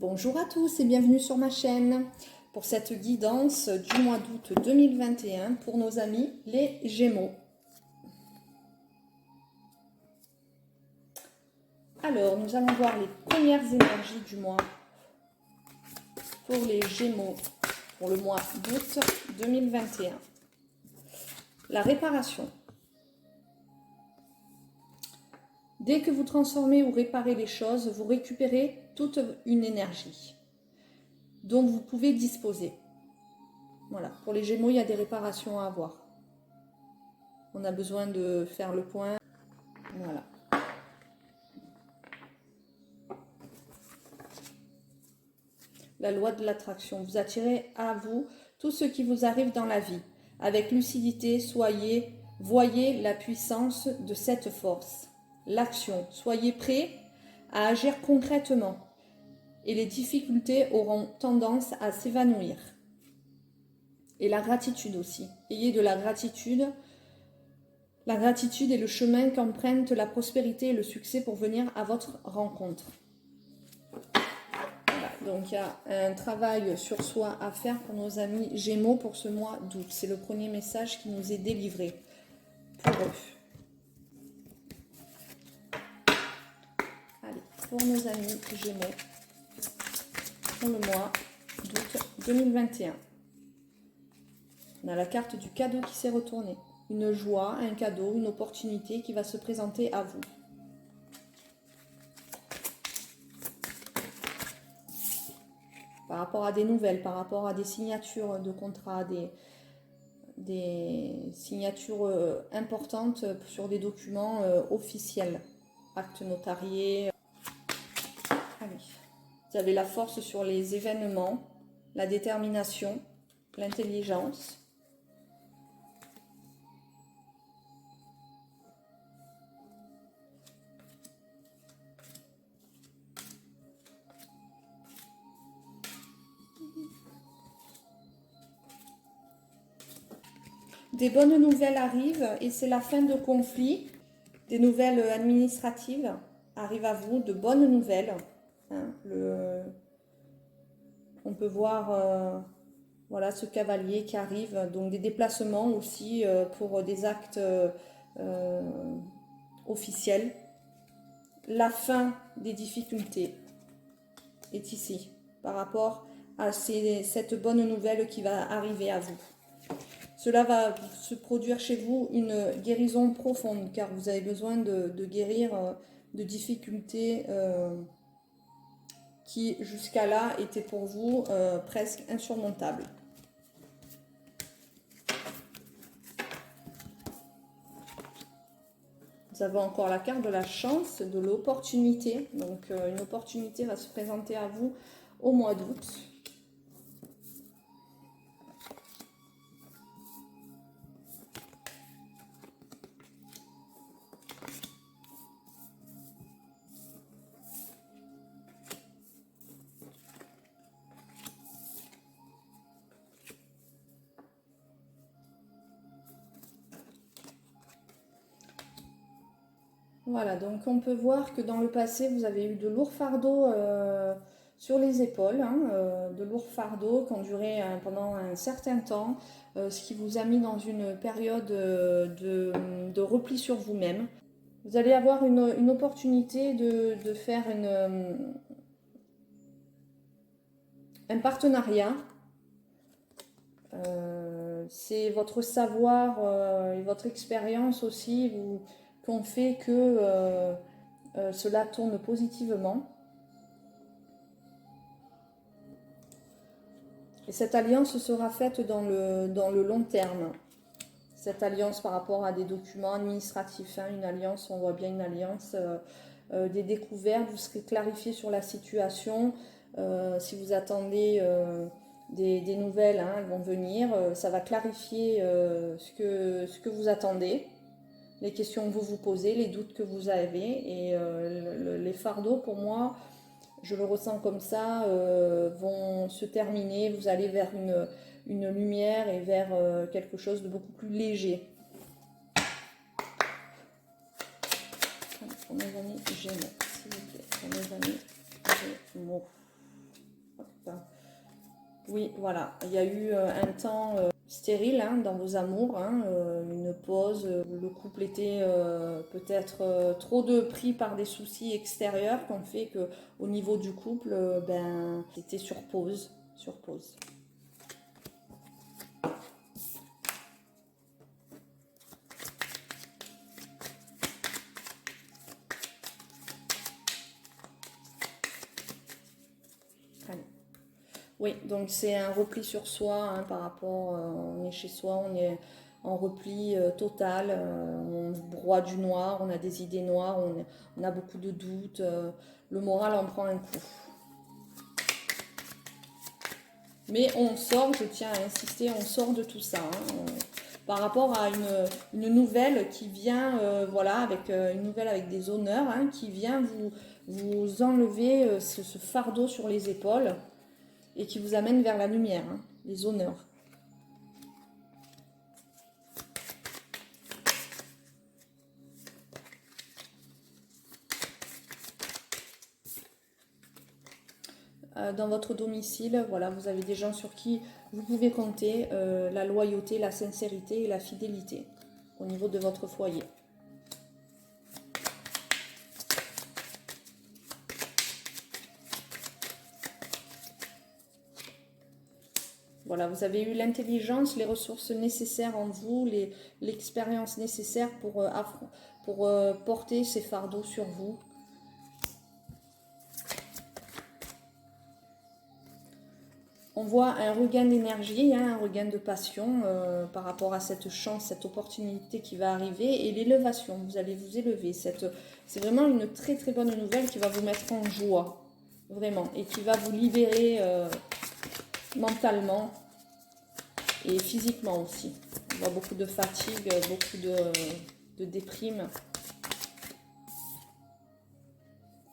Bonjour à tous et bienvenue sur ma chaîne pour cette guidance du mois d'août 2021 pour nos amis les Gémeaux. Alors, nous allons voir les premières énergies du mois pour les Gémeaux pour le mois d'août 2021. La réparation. Dès que vous transformez ou réparez les choses, vous récupérez toute une énergie dont vous pouvez disposer. Voilà, pour les Gémeaux, il y a des réparations à avoir. On a besoin de faire le point. Voilà. La loi de l'attraction. Vous attirez à vous tout ce qui vous arrive dans la vie. Avec lucidité, voyez la puissance de cette force. L'action. Soyez prêts à agir concrètement et les difficultés auront tendance à s'évanouir. Et la gratitude aussi. Ayez de la gratitude. La gratitude est le chemin qu'emprunte la prospérité et le succès pour venir à votre rencontre. Voilà, donc il y a un travail sur soi à faire pour nos amis Gémeaux pour ce mois d'août. C'est le premier message qui nous est délivré pour eux. Allez, pour nos amis Gémeaux, pour le mois d'août 2021. On a la carte du cadeau qui s'est retournée. Une joie, un cadeau, une opportunité qui va se présenter à vous. Par rapport à des nouvelles, par rapport à des signatures de contrats, des signatures importantes sur des documents officiels, actes notariés. Allez. Vous avez la force sur les événements, la détermination, l'intelligence. Des bonnes nouvelles arrivent et c'est la fin de conflits. Des nouvelles administratives arrivent à vous, de bonnes nouvelles. Hein, on peut voir voilà, ce cavalier qui arrive, donc des déplacements aussi pour des actes officiels. La fin des difficultés est ici par rapport à cette bonne nouvelle qui va arriver à vous. Cela va se produire chez vous une guérison profonde car vous avez besoin de guérir de difficultés qui jusqu'à là étaient pour vous presque insurmontables. Nous avons encore la carte de la chance, de l'opportunité. Donc une opportunité va se présenter à vous au mois d'août. Voilà, donc on peut voir que dans le passé, vous avez eu de lourds fardeaux sur les épaules, hein, de lourds fardeaux qui ont duré pendant un certain temps, ce qui vous a mis dans une période de repli sur vous-même. Vous allez avoir une opportunité de faire un partenariat. C'est votre savoir et votre expérience aussi qu'on fait que cela tourne positivement. Et cette alliance sera faite dans le long terme. Cette alliance par rapport à des documents administratifs, hein, une alliance, on voit bien une alliance, des découvertes, vous serez clarifié sur la situation. Si vous attendez des nouvelles, hein, elles vont venir, ça va clarifier ce que vous attendez. Les questions que vous vous posez, les doutes que vous avez et les fardeaux, pour moi, je le ressens comme ça, vont se terminer. Vous allez vers une lumière et vers quelque chose de beaucoup plus léger. Pour mes amis Gémeaux, s'il vous plaît, pour mes amis Gémeaux. Oui, voilà, il y a eu un temps stérile hein, dans vos amours, hein, une pause, le couple était peut-être trop de pris par des soucis extérieurs qu'on fait que au niveau du couple, ben, c'était sur pause, sur pause. Allez. Oui, donc c'est un repli sur soi hein, par rapport, on est chez soi, on est en repli total, on broie du noir, on a des idées noires, on a beaucoup de doutes, le moral en prend un coup. Mais on sort, je tiens à insister, on sort de tout ça. Hein, par rapport à une nouvelle qui vient, voilà, avec une nouvelle avec des honneurs, hein, qui vient vous enlever ce fardeau sur les épaules et qui vous amène vers la lumière, hein, les honneurs. Dans votre domicile, voilà, vous avez des gens sur qui vous pouvez compter, la loyauté, la sincérité et la fidélité au niveau de votre foyer. Voilà, vous avez eu l'intelligence, les ressources nécessaires en vous, l'expérience nécessaire pour porter ces fardeaux sur vous. On voit un regain d'énergie, hein, un regain de passion par rapport à cette chance, cette opportunité qui va arriver et l'élévation. Vous allez vous élever. C'est vraiment une très très bonne nouvelle qui va vous mettre en joie, vraiment, et qui va vous libérer mentalement et physiquement aussi. On voit beaucoup de fatigue, beaucoup de déprime.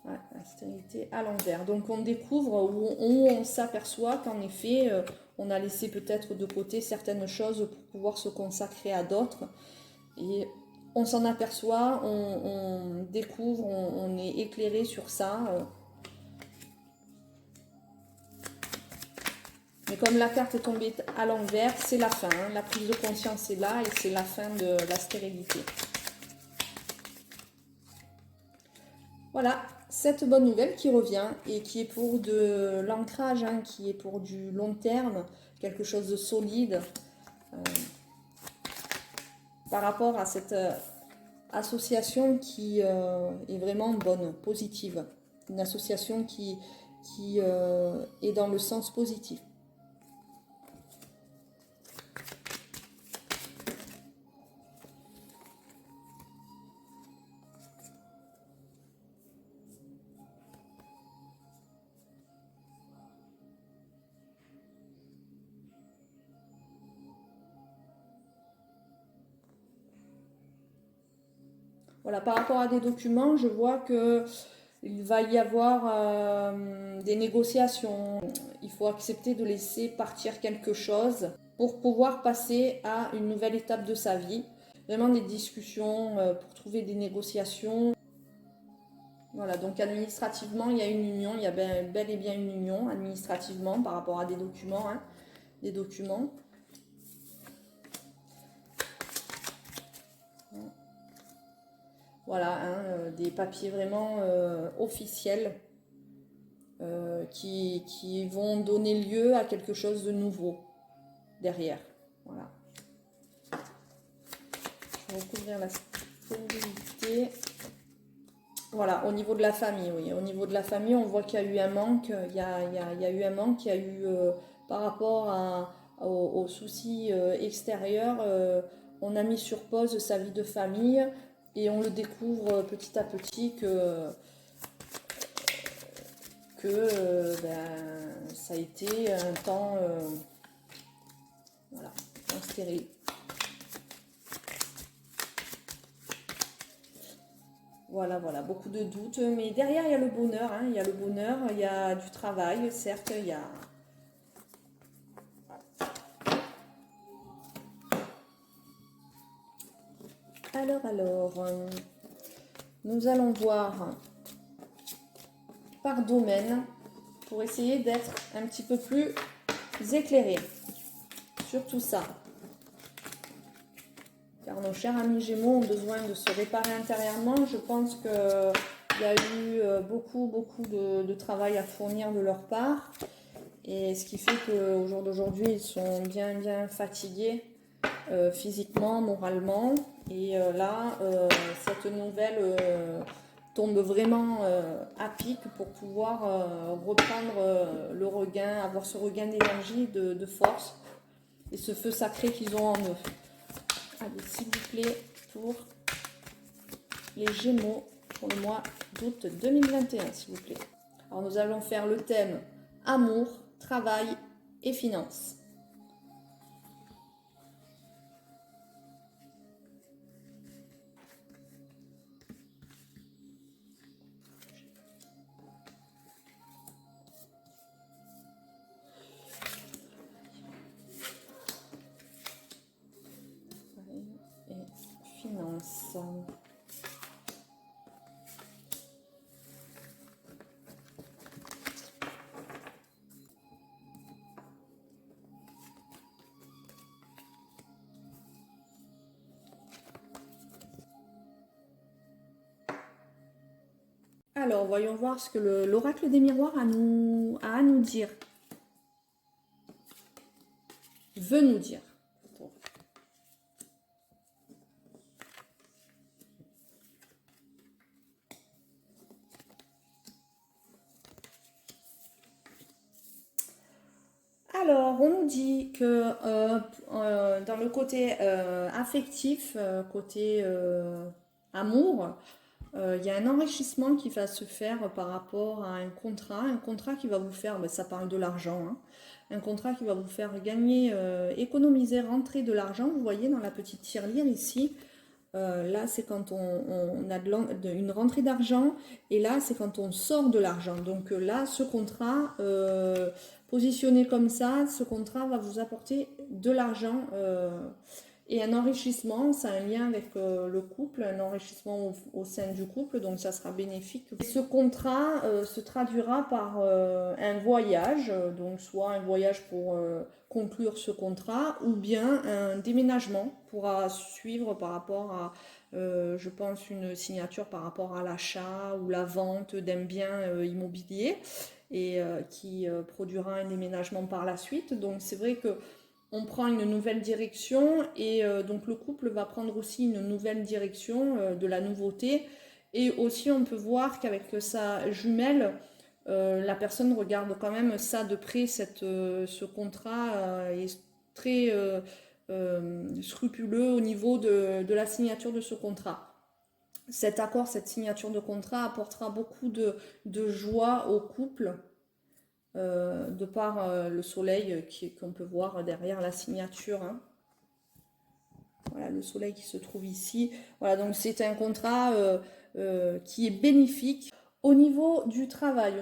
Ouais, la stérilité à l'envers. Donc on découvre où on s'aperçoit qu'en effet, on a laissé peut-être de côté certaines choses pour pouvoir se consacrer à d'autres. Et on s'en aperçoit, on découvre, on est éclairé sur ça. Mais comme la carte est tombée à l'envers, c'est la fin. Hein. La prise de conscience est là et c'est la fin de la stérilité. Voilà, cette bonne nouvelle qui revient et qui est pour de l'ancrage, hein, qui est pour du long terme, quelque chose de solide par rapport à cette association qui est vraiment bonne, positive. Une association qui est dans le sens positif. Voilà, par rapport à des documents, je vois que il va y avoir des négociations. Il faut accepter de laisser partir quelque chose pour pouvoir passer à une nouvelle étape de sa vie. Vraiment des discussions pour trouver des négociations. Voilà, donc administrativement, il y a une union, il y a bel et bien une union administrativement par rapport à des documents. Hein, des documents. Voilà, hein, des papiers vraiment officiels qui vont donner lieu à quelque chose de nouveau derrière. Voilà. Je vais recouvrir la stérilité. Voilà, au niveau de la famille, oui. Au niveau de la famille, on voit qu'il y a eu un manque. Il y a eu un manque, il y a eu par rapport aux soucis extérieurs, on a mis sur pause sa vie de famille et on le découvre petit à petit que ça a été un temps, voilà, un temps stérile. Voilà, voilà, beaucoup de doutes, mais derrière il y a le bonheur, hein, il y a le bonheur, il y a du travail, certes, il y a... Alors, nous allons voir par domaine pour essayer d'être un petit peu plus éclairé sur tout ça. Car nos chers amis Gémeaux ont besoin de se réparer intérieurement. Je pense qu'il y a eu beaucoup de travail à fournir de leur part. Et ce qui fait qu'au jour d'aujourd'hui, ils sont bien fatigués physiquement, moralement. Et là, cette nouvelle tombe vraiment à pic pour pouvoir reprendre le regain, avoir ce regain d'énergie, de force et ce feu sacré qu'ils ont en eux. Allez, s'il vous plaît, pour les Gémeaux pour le mois d'août 2021, s'il vous plaît. Alors, nous allons faire le thème amour, travail et finances. Et finances. Alors, voyons voir ce que l'oracle des miroirs a à nous dire. Veut nous dire. Alors, on nous dit que dans le côté affectif, côté amour, il y a un enrichissement qui va se faire par rapport à un contrat qui va vous faire, ça parle de l'argent, hein, un contrat qui va vous faire gagner, économiser, rentrer de l'argent. Vous voyez dans la petite tirelire ici, là c'est quand on a une rentrée d'argent et là c'est quand on sort de l'argent. Donc là ce contrat, positionné comme ça, ce contrat va vous apporter de l'argent et un enrichissement. Ça a un lien avec le couple, un enrichissement au sein du couple, donc ça sera bénéfique. Et ce contrat se traduira par un voyage, donc soit un voyage pour conclure ce contrat, ou bien un déménagement pourra suivre par rapport à, je pense, une signature par rapport à l'achat ou la vente d'un bien immobilier et qui produira un déménagement par la suite. Donc c'est vrai que on prend une nouvelle direction et donc le couple va prendre aussi une nouvelle direction, de la nouveauté. Et aussi on peut voir qu'avec sa jumelle, la personne regarde quand même ça de près, ce contrat est très scrupuleux au niveau de la signature de ce contrat. Cet accord, cette signature de contrat apportera beaucoup de joie au couple. De par le soleil qu'on peut voir derrière la signature. Hein. Voilà, le soleil qui se trouve ici. Voilà, donc c'est un contrat qui est bénéfique. Au niveau du travail,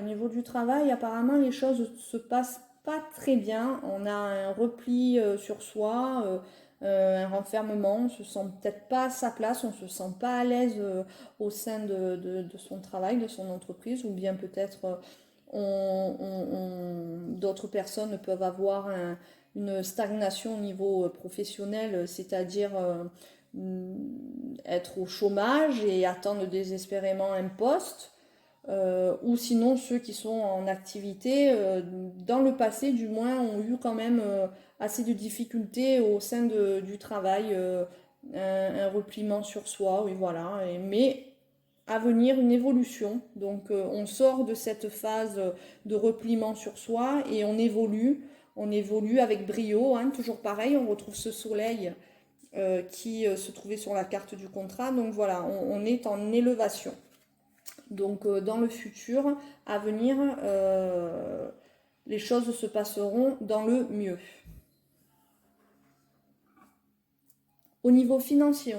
apparemment, les choses ne se passent pas très bien. On a un repli sur soi, un renfermement. On ne se sent peut-être pas à sa place, on ne se sent pas à l'aise au sein de son travail, de son entreprise, ou bien peut-être d'autres personnes peuvent avoir une stagnation au niveau professionnel, c'est-à-dire être au chômage et attendre désespérément un poste. Ou sinon ceux qui sont en activité, dans le passé du moins, ont eu quand même assez de difficultés au sein du travail, un repliement sur soi, oui voilà, mais à venir une évolution. Donc on sort de cette phase de repliement sur soi et on évolue avec brio, hein, toujours pareil, on retrouve ce soleil qui se trouvait sur la carte du contrat, donc voilà, on est en élévation. Donc dans le futur, à venir, les choses se passeront dans le mieux. Au niveau financier,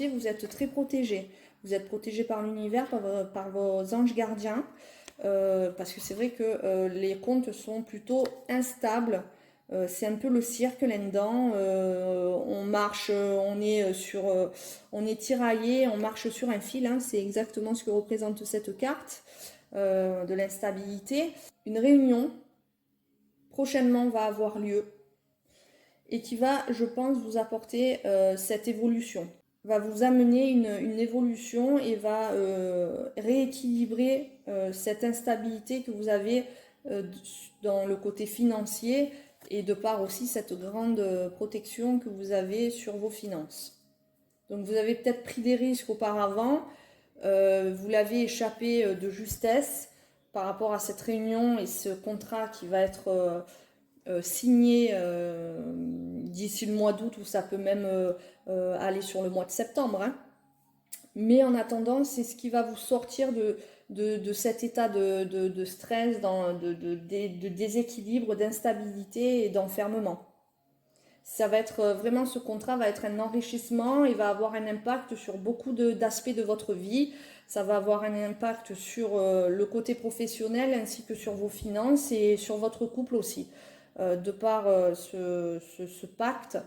vous êtes très protégé. Vous êtes protégé par l'univers, par vos anges gardiens, parce que c'est vrai que les comptes sont plutôt instables. C'est un peu le cirque là-dedans. On marche, on est tiraillé, on marche sur un fil. Hein, c'est exactement ce que représente cette carte. de l'instabilité. Une réunion prochainement va avoir lieu et qui va, je pense, vous apporter cette évolution, va vous amener une évolution et va rééquilibrer cette instabilité que vous avez dans le côté financier et de par aussi cette grande protection que vous avez sur vos finances. Donc vous avez peut-être pris des risques auparavant, vous l'avez échappé de justesse par rapport à cette réunion et ce contrat qui va être signé d'ici le mois d'août, ou ça peut même aller sur le mois de septembre. Hein. Mais en attendant, c'est ce qui va vous sortir de cet état de stress, de déséquilibre, d'instabilité et d'enfermement. Ça va être vraiment, ce contrat va être un enrichissement et va avoir un impact sur beaucoup d'aspects de votre vie. Ça va avoir un impact sur le côté professionnel ainsi que sur vos finances et sur votre couple aussi. De par ce pacte,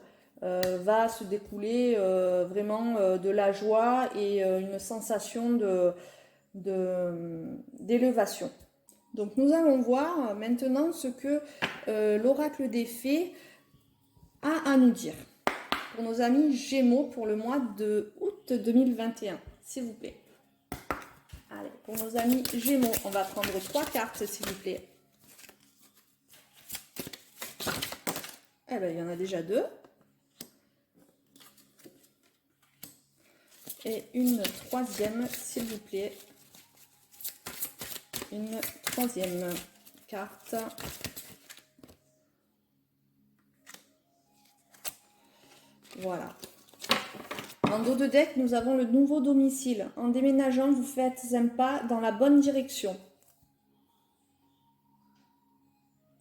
va se découler vraiment de la joie et une sensation d'élévation. Donc nous allons voir maintenant ce que l'oracle des fées a à nous dire pour nos amis Gémeaux pour le mois de août 2021, s'il vous plaît. Allez, pour nos amis Gémeaux, on va prendre 3 cartes, s'il vous plaît. Eh bien, il y en a déjà 2. Et une 3e, s'il vous plaît. Une 3e carte. Voilà. En dos de deck, nous avons le nouveau domicile. En déménageant, vous faites un pas dans la bonne direction.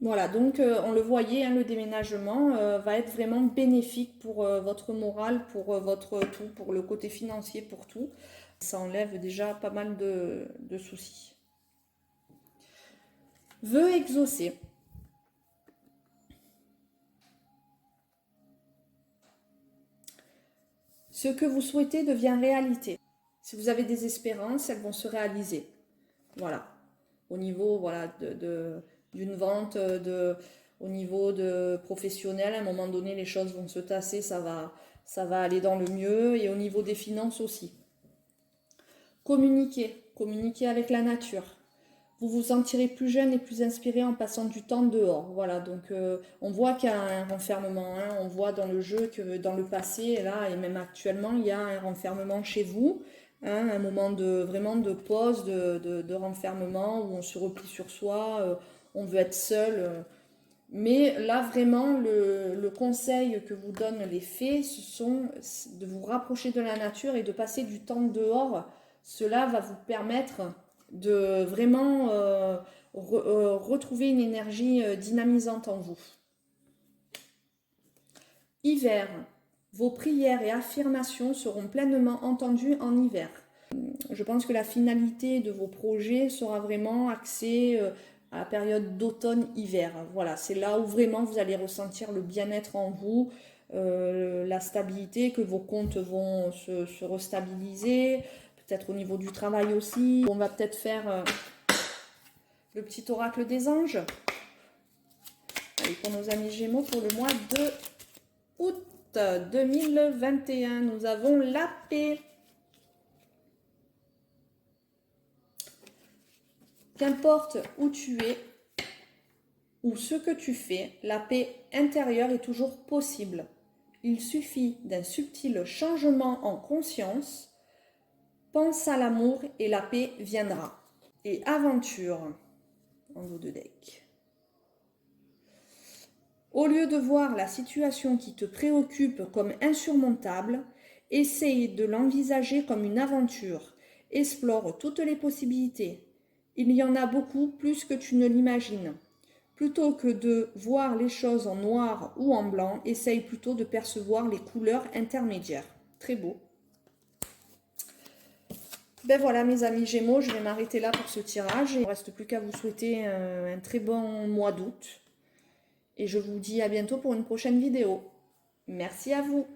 Voilà, donc on le voyait, hein, le déménagement va être vraiment bénéfique pour votre morale, pour votre tout, pour le côté financier, pour tout. Ça enlève déjà pas mal de soucis. Vœux exaucés. Ce que vous souhaitez devient réalité. Si vous avez des espérances, elles vont se réaliser. Voilà. Au niveau voilà, d'une vente, au niveau de professionnel, à un moment donné, les choses vont se tasser, ça va aller dans le mieux. Et au niveau des finances aussi. Communiquer avec la nature. Vous vous sentirez plus jeune et plus inspiré en passant du temps dehors. Voilà, donc on voit qu'il y a un renfermement. Hein. On voit dans le jeu que dans le passé, là, et même actuellement, il y a un renfermement chez vous. Hein, un moment vraiment de pause, de renfermement, où on se replie sur soi, on veut être seul. Mais là, vraiment, le conseil que vous donnent les fées, ce sont de vous rapprocher de la nature et de passer du temps dehors. Cela va vous permettre de vraiment retrouver une énergie dynamisante en vous. Hiver, vos prières et affirmations seront pleinement entendues en hiver. Je pense que la finalité de vos projets sera vraiment axée à la période d'automne-hiver. Voilà, c'est là où vraiment vous allez ressentir le bien-être en vous, la stabilité, que vos comptes vont se restabiliser, peut-être au niveau du travail aussi. On va peut-être faire le petit oracle des anges. Allez, pour nos amis Gémeaux, pour le mois de août 2021, nous avons la paix. Qu'importe où tu es ou ce que tu fais, la paix intérieure est toujours possible. Il suffit d'un subtil changement en conscience. Pense à l'amour et la paix viendra. Et aventure, en dos de deck. Au lieu de voir la situation qui te préoccupe comme insurmontable, essaye de l'envisager comme une aventure. Explore toutes les possibilités. Il y en a beaucoup plus que tu ne l'imagines. Plutôt que de voir les choses en noir ou en blanc, essaye plutôt de percevoir les couleurs intermédiaires. Très beau. Ben voilà mes amis Gémeaux, je vais m'arrêter là pour ce tirage. Il ne reste plus qu'à vous souhaiter un très bon mois d'août. Et je vous dis à bientôt pour une prochaine vidéo. Merci à vous.